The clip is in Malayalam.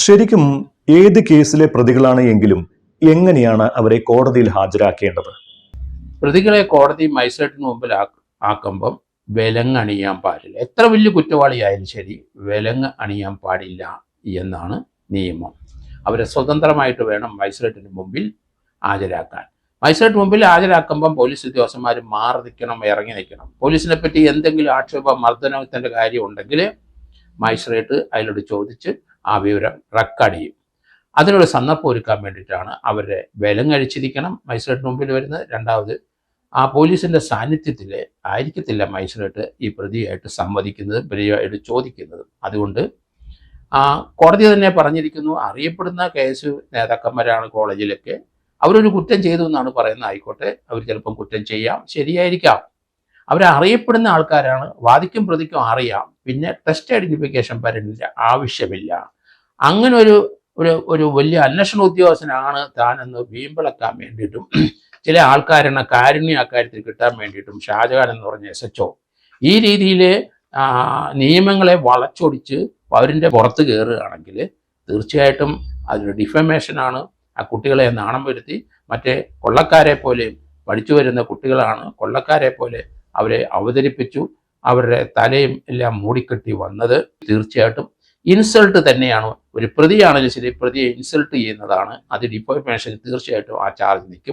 ശരിക്കും ഏത് കേസിലെ പ്രതികളാണ് എങ്കിലും എങ്ങനെയാണ് അവരെ കോടതിയിൽ ഹാജരാക്കേണ്ടത്? പ്രതികളെ കോടതി മജിസ്ട്രേറ്റിന് മുമ്പിൽ ആക്കുമ്പം വിലങ്ങ് അണിയാൻ പാടില്ല. എത്ര വലിയ കുറ്റവാളിയായാലും ശരി, വിലങ്ങ് അണിയാൻ പാടില്ല എന്നാണ് നിയമം. അവരെ സ്വതന്ത്രമായിട്ട് വേണം മജിസ്ട്രേറ്റിന് മുമ്പിൽ ഹാജരാക്കാൻ. മജിസ്ട്രേറ്റ് മുമ്പിൽ ഹാജരാക്കുമ്പം പോലീസ് ഉദ്യോഗസ്ഥന്മാർ മാറി നിൽക്കണം, ഇറങ്ങി നിൽക്കണം. പോലീസിനെ പറ്റി എന്തെങ്കിലും ആക്ഷേപ മർദ്ദനത്തിൻ്റെ കാര്യം ഉണ്ടെങ്കിൽ മജിസ്ട്രേറ്റ് അതിലോട് ചോദിച്ച് ആ വിവരം റെക്കോർഡ് ചെയ്യും. അതിനൊരു സന്ദർഭം ഒരുക്കാൻ വേണ്ടിയിട്ടാണ് അവരെ വിലങ്ങഴിച്ചിരിക്കണം മജിസ്ട്രേറ്റിന് മുമ്പിൽ വരുന്നത്. രണ്ടാമത്, ആ പോലീസിൻ്റെ സാന്നിധ്യത്തിൽ ആയിരിക്കത്തില്ല മജിസ്ട്രേറ്റ് ഈ പ്രതിയായിട്ട് സംവദിക്കുന്നത്, പ്രതിയായിട്ട് ചോദിക്കുന്നത്. അതുകൊണ്ട് കോടതി തന്നെ പറഞ്ഞിരിക്കുന്നു, അറിയപ്പെടുന്ന കേസ് നേതാക്കന്മാരാണ് കോളേജിലൊക്കെ, അവരൊരു കുറ്റം ചെയ്തു എന്നാണ് പറയുന്നത്. ആയിക്കോട്ടെ, അവർ ചിലപ്പം കുറ്റം ചെയ്യാം, ശരിയായിരിക്കാം. അവരറിയപ്പെടുന്ന ആൾക്കാരാണ്, വാദിക്കും പ്രതിക്കും അറിയാം. പിന്നെ ടെസ്റ്റ് ഐഡന്റിഫിക്കേഷൻ വരേണ്ട ആവശ്യമില്ല. അങ്ങനെ ഒരു വലിയ അന്വേഷണ ഉദ്യോഗസ്ഥനാണ് താനെന്ന് വീമ്പിളക്കാൻ വേണ്ടിയിട്ടും ചില ആൾക്കാരെന്ന കാരുണ്യ അക്കാര്യത്തിൽ കിട്ടാൻ വേണ്ടിയിട്ടും ഷാജഹാൻ എന്ന് പറഞ്ഞ SHO ഈ രീതിയിൽ നിയമങ്ങളെ വളച്ചൊടിച്ച് അവരിൻ്റെ പുറത്ത് കയറുകയാണെങ്കിൽ തീർച്ചയായിട്ടും അതൊരു ഡിഫമേഷനാണ്. ആ കുട്ടികളെ നാണം വരുത്തി, മറ്റേ കൊള്ളക്കാരെ പോലെ പഠിച്ചു വരുന്ന കുട്ടികളാണ്, കൊള്ളക്കാരെ പോലെ അവരെ അവതരിപ്പിച്ചു, അവരുടെ തലയും എല്ലാം മൂടിക്കെട്ടി വന്നത് തീർച്ചയായിട്ടും ഇൻസൾട്ട് തന്നെയാണ്. ഒരു പ്രതിയാണെങ്കിലും ശരി, പ്രതിയെ ഇൻസൾട്ട് ചെയ്യുന്നതാണ്. അത് ഡിഫമേഷൻ തീർച്ചയായിട്ടും ആ ചാർജ് നിൽക്കും.